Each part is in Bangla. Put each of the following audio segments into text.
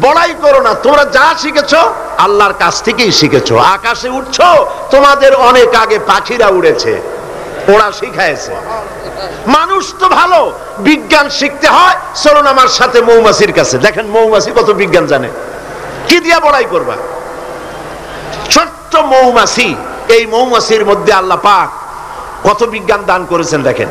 বড়াই করো না, তোমরা যা শিখেছো আল্লাহর কাছ থেকেই শিখেছো। আকাশে উঠছো, তোমাদের অনেক আগে পাখিরা উড়েছে, ওরা শিখাইছে। মানুষ তো ভালো, বিজ্ঞান শিখতে হয়, চলুন আমার সাথে মৌমাছির কাছে, দেখেন মৌমাছি কত বিজ্ঞান জানে। কি দিয়া বড়াই করবা? ছোট্ট মৌমাছি, এই মৌমাছির মধ্যে আল্লাহ পাক কত বিজ্ঞান দান করেছেন দেখেন।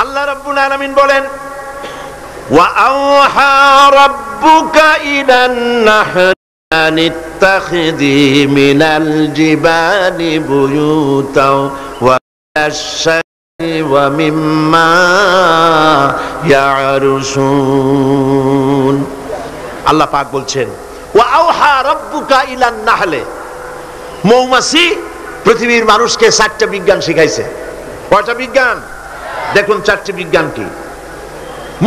আল্লাহ রাব্বুল আলামিন বলেন, ওয়া আওহা রাব্বুকা ইলান নাহলি আন ইত্তাখিযি মিনাল জিবালি বুয়ুতাও ওয়া আশ-শাজরি ওয়া মিম্মা ইয়ারুশুন। আল্লাহ পাক বলছেন, ওয়া আওহা রাব্বুকা ইলান নাহলি, মৌমাছি পৃথিবীর মানুষকে 4টা বিজ্ঞান শিখাইছে। কয়টা বিজ্ঞান? দেখুন 4টি বিজ্ঞান কি।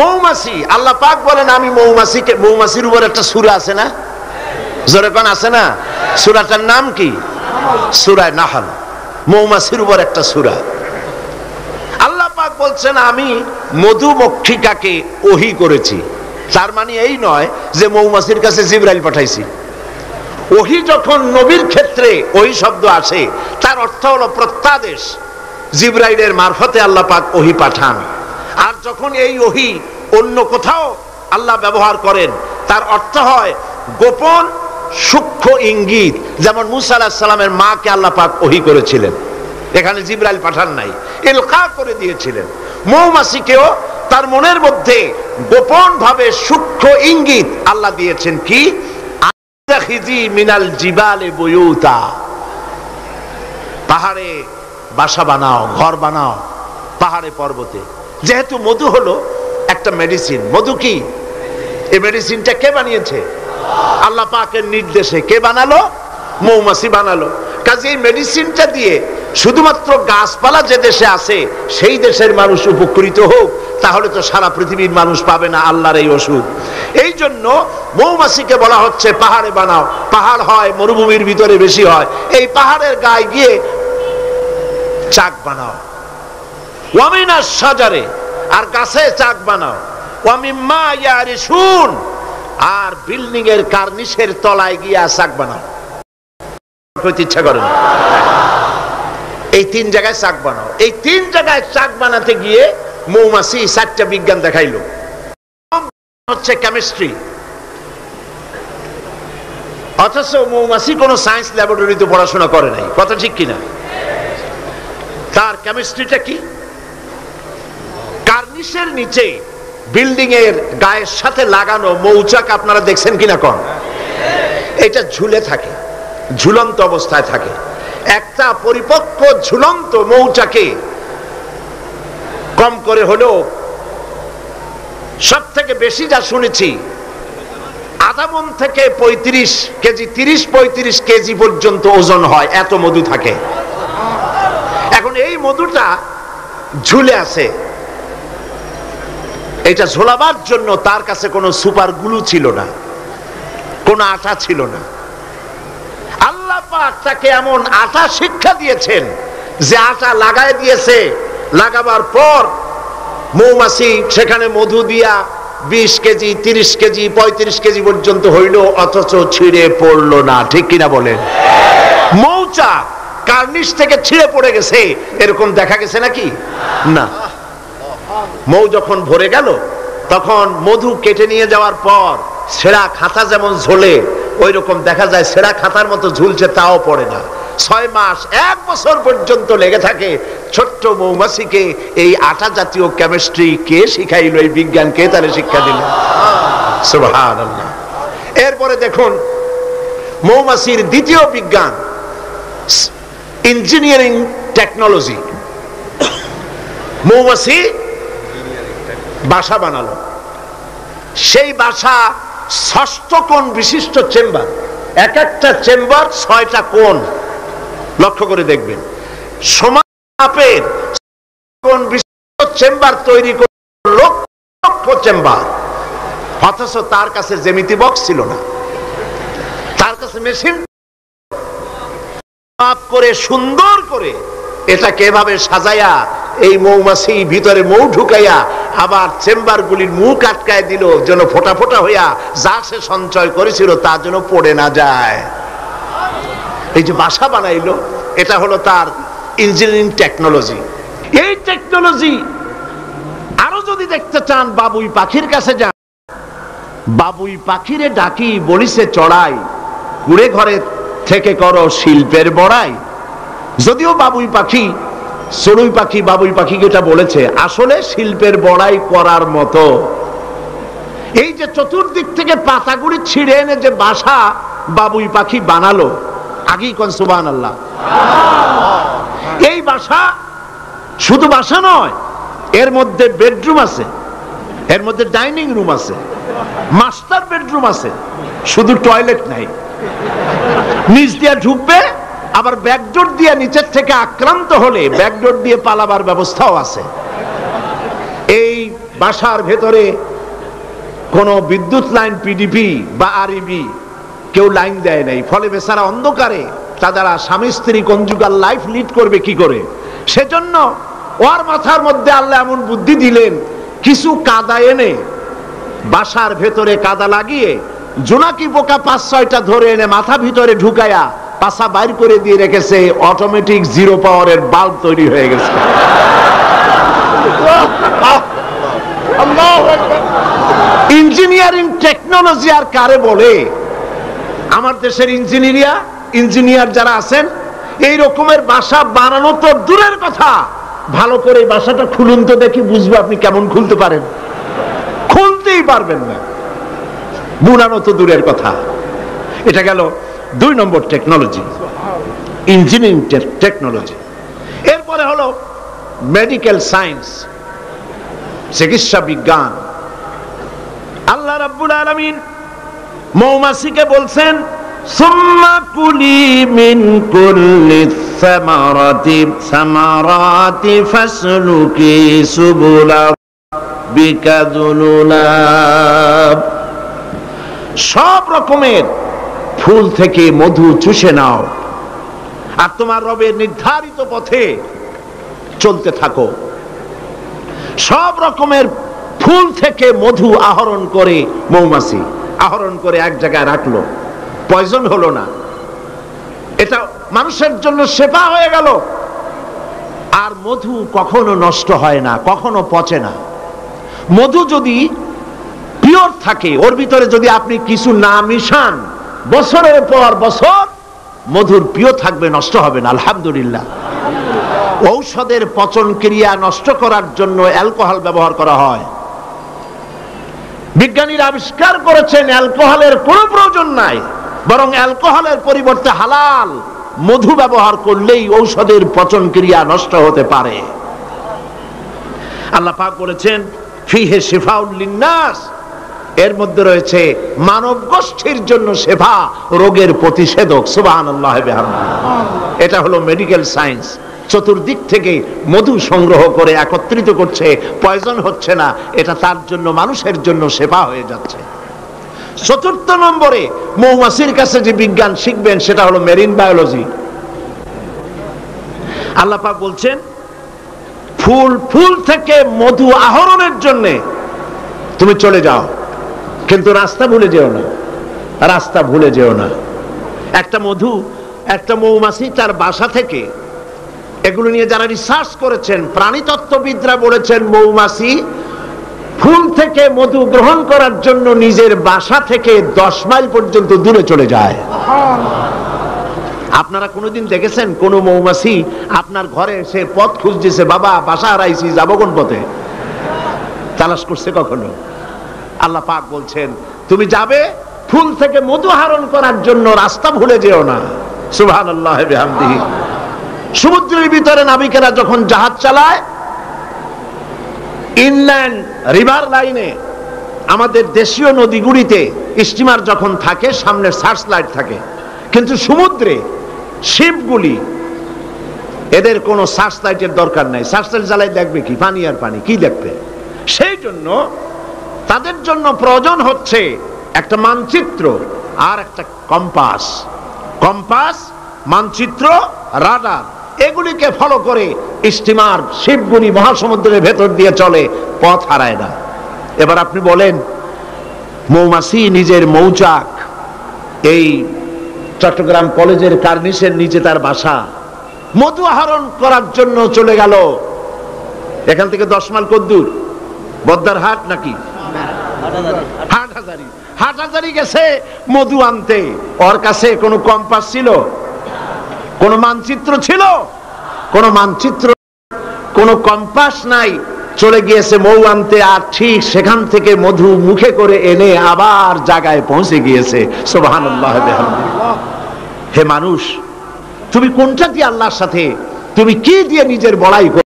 মৌমাছি, আল্লাহ পাক বলেন আমি মৌমাছিকে, মৌমাছির উপর একটা সূরা আছে না, জোরে কোন আছে না? সূরাটার নাম কি? সূরা নাহল। মৌমাছির উপর একটা সূরা। আল্লাহ পাক বলছেন আমি মধুমক্ষিকাকে ওহী করেছি। তার মানে এই নয় যে মৌমাছির কাছে জিবরাইল পাঠাইছি। ওহী যখন নবীর ক্ষেত্রে ওহী শব্দ আসে, তার অর্থ হলো প্রত্যাদেশ। জিবরাইলের মারফতে আল্লাহ পাক ওহী পাঠান। আর যখন এই ওহী অন্য কোথাও আল্লাহ ব্যবহার করেন, তার অর্থ হয় গোপন সূক্ষ্ম ইঙ্গিত। যেমন মুসা আলাইহিস সালামের মাকে আল্লাহ পাক ওহী করেছিলেন, এখানে জিবরাইল পাঠান নাই, ইলকা করে দিয়েছিলেন। মৌমাছিকেও তার মনের মধ্যে গোপন ভাবে সূক্ষ্ম ইঙ্গিত আল্লাহ দিয়েছেন কি, আত্তাখিজি মিনাল জিবালি বুয়ুতা, পাহাড়ে বাসা বানাও, ঘর বানাও, পাহাড়ে পর্বতে। যেহেতু মধু হলো একটা মেডিসিন, মধু কি? এই মেডিসিনটা কে বানিয়েছে? আল্লাহ পাকের নির্দেশে। কে বানালো? মৌমাছি বানালো। কাজে এই মেডিসিনটা দিয়ে শুধুমাত্র গাছপালা যে দেশে আছে সেই দেশের মানুষ উপকৃত হোক, তাহলে তো সারা পৃথিবীর মানুষ পাবে না আল্লাহর এই ওষুধ। এই জন্য মৌমাছিকে বলা হচ্ছে পাহাড়ে বানাও। পাহাড় হয় মরুভূমির ভিতরে বেশি হয়, এই পাহাড়ের গায়ে গিয়ে চাক বানাও। ওয়ামিনাশ শাজারে, আর গাছে চাক বানাও। ওয়ামিম্মা ইয়ারিশুন, আর বিল্ডিং এর কার্নিশের তলায় গিয়া চাক বানাও। কইতে ইচ্ছা করে না? এই 3 জায়গায় চাক বানাও। এই 3 জায়গায় চাক বানাতে গিয়ে মৌমাছি 4টা বিজ্ঞান দেখাইলো। হচ্ছে কেমিস্ট্রি, অথচ মৌমাছি কোনো সায়েন্স ল্যাবরেটরিতে পড়াশোনা করে নাই, কথা ঠিক কিনা? তার কেমিস্ট্রিটা কি? কার্নিশের নিচে বিল্ডিং এর গায়ের সাথে লাগানো মৌচাক আপনারা দেখছেন কিনা কোন? এটা ঝুলে থাকে, ঝুলন্ত অবস্থায় থাকে। একটা পরিপক্ক ঝুলন্ত মৌচাকে কম করে হলেও সব থেকে বেশি যা শুনেছি আধা মণ থেকে 35 কেজি, 30-35 কেজি পর্যন্ত ওজন হয়, এত মধু থাকে। এখন এই মধুটা ঝুলে আছে, এটা ঝোলাবার জন্য তার কাছে কোনো সুপার গ্লু ছিল না, কোনো আটা ছিল না। আল্লাহ পাক তাকে এমন আটা শিক্ষা দিয়েছেন যে আটা লাগায় দিয়েছে, লাগাবার পর মৌমাছি সেখানে মধু দিয়া 20 কেজি, 30 কেজি, 35 কেজি পর্যন্ত হইল, অথচ ছিঁড়ে পড়লো না। ঠিক কিনা বলেন? মৌচাক কার্নিশ থেকে ছিঁড়ে পড়ে গেছে এরকম দেখা গেছে নাকি? না। মৌ যখন ভরে গেল, তখন মধু কেটে নিয়ে যাওয়ার পর ছেঁড়া খাতা যেমন ঝোলে, ওই রকম দেখা যায় ছেঁড়া খাতার মতো ঝুলছে, তাও পড়ে না। 6 মাস 1 বছর পর্যন্ত লেগে থাকে। ছোট্ট মৌমাছিকে এই আটা জাতীয় কেমিস্ট্রি কে শিখাইল? এই বিজ্ঞান কে তারে শিক্ষা দিল? সুবহানাল্লাহ। এরপরে দেখুন মৌমাছির দ্বিতীয় বিজ্ঞান, ইঞ্জিনিয়ারিং টেকনোলজি। মৌমাছি বাসা বানালো, সেই বাসা 6 কোণ বিশিষ্ট চেম্বার, এক একটা চেম্বার 6টা কোণ। লক্ষ্য করে দেখবেন, সমান মাপের কোণ বিশিষ্ট চেম্বার তৈরি করে লক্ষ লক্ষ চেম্বার। অথচ তার কাছে জ্যামিতি বক্স ছিল না, তার কাছে মেশিন মাপ করে সুন্দর করে এটা কিভাবে সাজায়া এই মৌমাছি ভিতরে মৌ ঢুকাইয়া আবার চেম্বারগুলির মুখ আটকায় দিল, যেন ফোটা ফোটা হইয়া যা সে সঞ্চয় করেছিল তা যেন পড়ে না যায়। এই যে বাসা বানাইলো, এটা হলো তার ইঞ্জিনিয়ারিং টেকনোলজি। এই টেকনোলজি আরো যদি দেখতে চান, বাবুই পাখির কাছে যান। বাবুই পাখিরে ডাকি, বলিছে চড়াই, কুড়ে ঘরে থেকে করো শিল্পের বড়াই। যদিও বাবুই পাখি, চড়ুই পাখি বাবুই পাখিকে এটা বলেছে, আসলে শিল্পের বড়াই করার মতো। এই যে চতুর্দিক থেকে পাতাগুলি ছিঁড়ে এনে যে বাসা বাবুই পাখি বানালো, আগেই কোন সুবহানাল্লাহ। এই বাসা শুধু বাসা নয়, এর মধ্যে বেডরুম আছে, এর মধ্যে ডাইনিং রুম আছে, মাস্টার বেডরুম আছে, শুধু টয়লেট নাই। নিচ দিয়ে ঢুকবে, আবার ব্যাকডোর দিয়ে নিচের থেকে আক্রান্ত হলে ব্যাকডোর দিয়ে পালাবার ব্যবস্থাও আছে। এই বাসার ভেতরে কোনো বিদ্যুৎ লাইন পিডিপি বা আরইবি কেউ লাইন দেয় নাই, ফলে বেচারা অন্ধকারে তারা স্বামী স্ত্রী কনজুগাল লাইফ লিড করবে কি করে। সেজন্য ওর মাথার মধ্যে আল্লাহ এমন বুদ্ধি দিলেন, কিছু কাদা এনে বাসার ভেতরে কাদা লাগিয়ে জোনাকি পোকা 5-6টা ধরে এনে মাথা ভিতরে ঢুকায়া পাছা বাইর করে দিয়ে রেখেছে, অটোমেটিক 0 পাওয়ারের বাল্ব তৈরি হয়ে গেছে। ইঞ্জিনিয়ারিং টেকনোলজি আর কারে বলে? আমার দেশের ইঞ্জিনিয়ার যারা আছেন, এই রকমের বাসা বানানো তো দূরের কথা, ভালো করে বাসাটা খুলুন তো দেখি, বুঝবো আপনি কেমন খুলতে পারেন। খুলতেই পারবেন না, বুনানো তো দূরের কথা। এটা গেল 2 নম্বর টেকনোলজি, ইঞ্জিনিয়ারিং টেকনোলজি। এরপরে হলো মেডিকেল সায়েন্স, চিকিৎসা বিজ্ঞান। আল্লাহ রাব্বুল আলামিন মৌমাছিকে বলছেন, সুম্মা কুলি মিন কুল্লি সামারাতি ফাসলুকি সুবুলা বিকা যুলুলা। সব রকমের ফুল থেকে মধু চুষে নাও আর তোমার রবের নির্ধারিত পথে চলতে থাকো। সব রকমের ফুল থেকে মধু আহরণ করে মৌমাছি আহরণ করে এক জায়গায় রাখলো, পয়জন হলো না, এটা মানুষের জন্য সেবা হয়ে গেল। আর মধু কখনো নষ্ট হয় না, কখনো পচে না। মধু যদি পিওর থাকে, ওর ভিতরে যদি আপনি কিছু না মিশান, বছরের পর বছর মধুর পিওর থাকবে, নষ্ট হবে না। আলহামদুলিল্লাহ। ঔষধের পচন ক্রিয়া নষ্ট করার জন্য অ্যালকোহল ব্যবহার করা হয়। বিজ্ঞানীরা আবিষ্কার করেছেন অ্যালকোহলের কোনো প্রয়োজন নাই, বরং অ্যালকোহলের পরিবর্তে হালাল মধু ব্যবহার করলেই ঔষধের পচন ক্রিয়া নষ্ট হতে পারে। আল্লাহ পাক বলেছেন, ফিহে শিফাউল লিন্নাস, এর মধ্যে রয়েছে মানব গোষ্ঠীর জন্য সেবা, রোগের প্রতিষেধক। সুবহানাল্লাহ বিহামদিহি। এটা হলো মেডিকেল সায়েন্স। চতুর্দিক থেকে মধু সংগ্রহ করে একত্রিত করছে, পয়জন হচ্ছে না, এটা তার জন্য, মানুষের জন্য সেবা হয়ে যাচ্ছে। 4 নম্বরে মৌমাছির কাছে যে বিজ্ঞান শিখবেন সেটা হলো মেরিন বায়োলজি। আল্লাহ পাক বলছেন, ফুল থেকে মধু আহরণের জন্য তুমি চলে যাও, কিন্তু রাস্তা ভুলে যেও না, রাস্তা ভুলে যেও না। একটা মৌমাছি তার বাসা থেকে, এগুলো নিয়ে যারা রিসার্চ করেছেন, প্রাণীতত্ত্ববিদরা বলেছেন, মৌমাছি ফুল থেকে মধু গ্রহণ করার জন্য নিজের বাসা থেকে 10 মাইল পর্যন্ত দূরে চলে যায়। আপনারা কোনোদিন দেখেছেন কোন মৌমাছি আপনার ঘরে এসে পথ খুঁজতেছে, বাবা বাসা হারাইছি, যাবো কোন পথে? তালাশ করছে কখনো? আল্লাহ পাক বলছেন, তুমি যাবে ফুল থেকে মধু আহরণ করার জন্য, রাস্তা ভুলে যেও না। সুবহানাল্লাহ বিহামদিহি। সমুদ্রের ভিতরে নাবিকেরা যখন জাহাজ চালায়, ইনল্যান্ড রিভার লাইনে, আমাদের দেশীয় নদীগুলিতে স্টিমার যখন থাকে সামনে সার্চ লাইট থাকে, কিন্তু সমুদ্রে শিপগুলি, এদের কোনো সার্চ লাইটের দরকার নাই। সার্চ লাইট জ্বালাই দেখবে কি? পানি আর পানি, কি দেখবে? সেই জন্য তাদের জন্য প্রয়োজন হচ্ছে একটা মানচিত্র আর একটা কম্পাস। কম্পাস, মানচিত্র, রাডার, এগুলিকে ফলো করে স্টিমার শিবগুনি মহাসমুদ্রের ভেতর দিয়ে চলে, পথ হারায় না। এবার আপনি বলেন, মৌমাছি নিজের মৌচাক, এই চট্টগ্রাম কলেজের কার্নিসের নিচে তার বাসা, মধু আহরণ করার জন্য চলে গেল। এখান থেকে 10 মাইল কদ্দূর? বদ্দার হাট নাকি হাটহাজারি? হাটহাজারি গেছে মধু আনতে। ওর কাছে কোনো কম্পাস ছিল? কোনো মানচিত্র ছিল? কোনো মানচিত্র, কোনো কম্পাস নাই। চলে গিয়েছে মৌ আনতে, আর ঠিক সেখান থেকে মধু মুখে করে এনে আবার জায়গায় পৌঁছে গিয়েছে। সুবহানাল্লাহ বিহামদিহি। হে মানুষ, তুমি কোনটা দিয়ে আল্লাহর সাথে, তুমি কি দিয়ে নিজের বড়াই করো?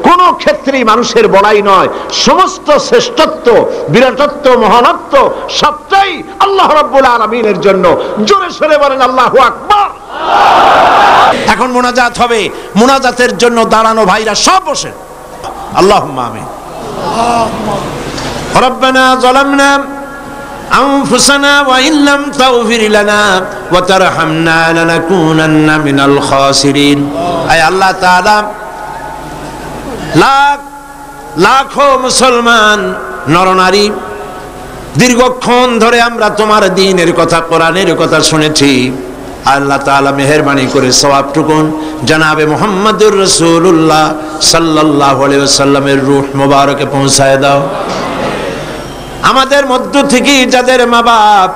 কোন ক্ষেত্রেই মানুষের বড়াই নয়, সমস্ত শ্রেষ্ঠত্ব, বিরাটত্ব, মহানত্ব সবটাই আল্লাহ রাব্বুল আলামিনের জন্য। জোরে সরে বলেন আল্লাহু আকবার। এখন মুনাজাত হবে, মুনাজাতের জন্য দাঁড়ানো ভাইরা সব বসে। আল্লাহুম্মা আমিন। রব্বানা যালামনা আনফুসানা ওয়া ইন লাম তাগফির লানা ওয়া তারহামনা লানাকুনান্না মিনাল খাসিরিন। আয় আল্লাহ তাআলা, লাখ লাখো মুসলমান নরনারী দীর্ঘক্ষণ ধরে আমরা তোমার দ্বীনের কথা, কোরআনের কথা শুনেছি। আল্লাহ তাআলা মেহেরবানি করে সওয়াবটুকুন জনাবে মুহাম্মদুর রাসূলুল্লাহ সাল্লাল্লাহু আলাইহি ওয়াসাল্লামের রূহ মুবারকে পৌঁছায় দাও। আমাদের মধ্য থেকে যাদের মা বাপ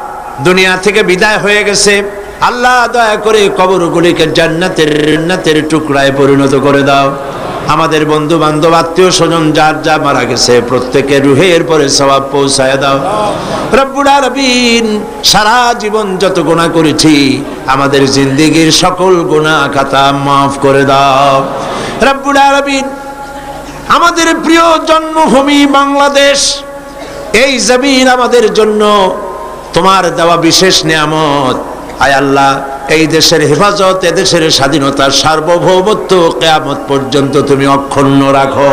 দুনিয়া থেকে বিদায় হয়ে গেছে, আল্লাহ দয়া করে কবরগুলিকে জান্নাতের টুকরায় পরিণত করে দাও। আমাদের বন্ধু বান্ধব, আত্মীয় স্বজন যার যা মারা গেছে, প্রত্যেকের রুহের পরে সওয়াব পৌঁছায় দাও। রব্বুল আলামিন, সারা জীবন যত গুনাহ করেছি, আমাদের জিন্দেগীর সকল গুনাহ খাতা মাফ করে দাও। রব্বুল আলামিন, আমাদের প্রিয় জন্মভূমি বাংলাদেশ, এই জমিন আমাদের জন্য তোমার দেওয়া বিশেষ নিয়ামত। আয় আল্লাহ, এই দেশের হেফাজত, এদেশের স্বাধীনতা, সার্বভৌমত্ব কিয়ামত পর্যন্ত তুমি অক্ষুণ্ণ রাখো।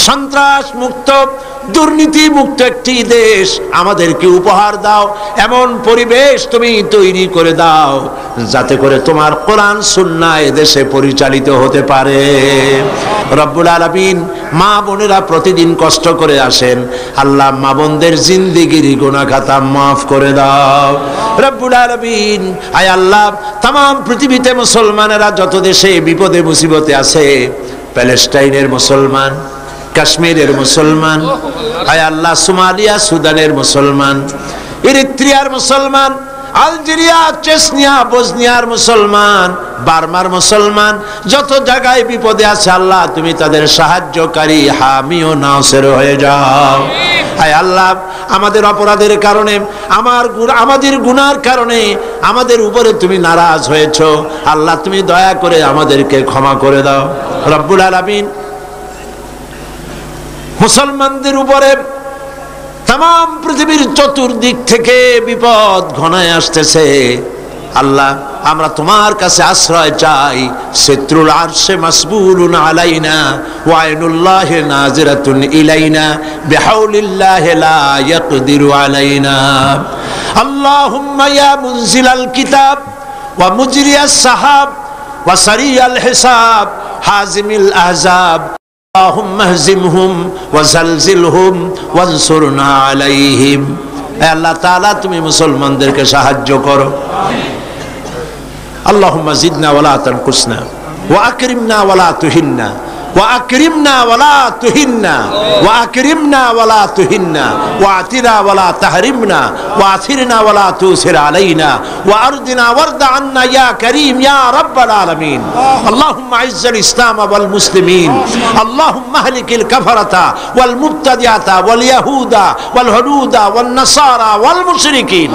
সন্ত্রাস মুক্ত, দুর্নীতি মুক্ত একটি দেশ আমাদেরকে উপহার দাও। এমন পরিবেশ তুমি তৈরি করে দাও যাতে করে তোমার কোরআন সুন্নাহ এদেশে পরিচালিত হতে পারে। রব্বুল আলামিন, মা বোনেরা প্রতিদিন কষ্ট করে আসেন, আল্লাহ মা বোনদের জিন্দেগির গুনাহ খাতা মাফ করে দাও। রব্বুল আলামিন, আয় আল্লাহ, तमाम পৃথিবীতে মুসলমানেরা যত দেশে বিপদে মুসিবতে আছে, প্যালেস্টাইনের মুসলমান, কাশ্মীরের মুসলমান, আয় আল্লাহ, সোমালিয়া সুদানের মুসলমান, ইরিত্রিয়ার মুসলমান, আলজেরিয়া, চেচনিয়া, বসনিয়ার মুসলমান, বার্মার মুসলমান, যত জায়গায় বিপদে আছে আল্লাহ তুমি তাদের সাহায্যকারী, হামি ও নাসির হয়ে যাও। আয় আল্লাহ, আমাদের অপরাধের কারণে, আমাদের গুনার কারণে আমাদের উপরে তুমি নারাজ হয়েছো, আল্লাহ তুমি দয়া করে আমাদেরকে ক্ষমা করে দাও। রব্বুল আলামিন, মুসলমানদের উপরে तमाम পৃথিবীর চতুর্দিক থেকে বিপদ ঘনায় আসতেছে, আল্লাহ আমরা তোমার কাছে আশ্রয় চাই। সিত্রুল আরশে মাসবুলুন আলাইনা ওয়া আইনুল্লাহি নাজিরাতুন ইলাইনা বিহাউলিল্লাহি লা ইয়াকদিরু আলাইনা। আল্লাহুম্মা ইয়া মুনজিলাল কিতাব ওয়া মুজরিয়াস সাহাব ওয়া সারিয়াল হিসাব হাজিমিল আহজাব, اللهم اهزمهم وزلزلهم وانصرنا عليهم। اے اللہ تعالی تمہیں مسلمانদেরকে সাহায্য করো। اللهم زدنا ولا تنقصنا واكرمنا ولا تهنا واكرمنا ولا تهنا واكرمنا ولا تهنا واعطنا ولا تحرمنا واثرنا ولا تؤثر علينا وارضنا وارض عنا يا كريم يا رب العالمين. اللهم اعز الاسلام والمسلمين، اللهم اهلك الكفرة والمبتدعة واليهود والهنود والنصارى والمشركين،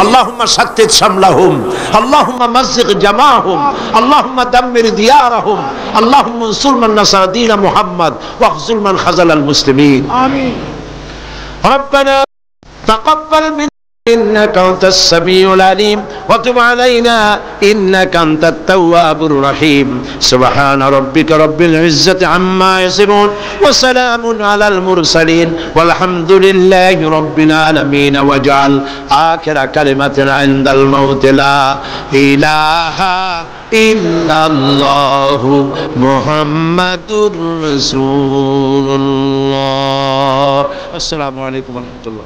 اللهم شتت شملهم، اللهم مزق جماعهم، اللهم دمر ديارهم، اللهم انصر من نصر دين محمد واخذل من خذل المسلمين. آمين. ربنا تقبل من إنك أنت السميع العليم وتب علينا إنك أنت التواب الرحيم سبحان ربك رب العزة عما يصفون وسلام على المرسلين والحمد لله رب العالمين واجعل آخر كلمة عند الموت لا إله إلا الله محمد رسول الله. السلام عليكم ورحمة الله.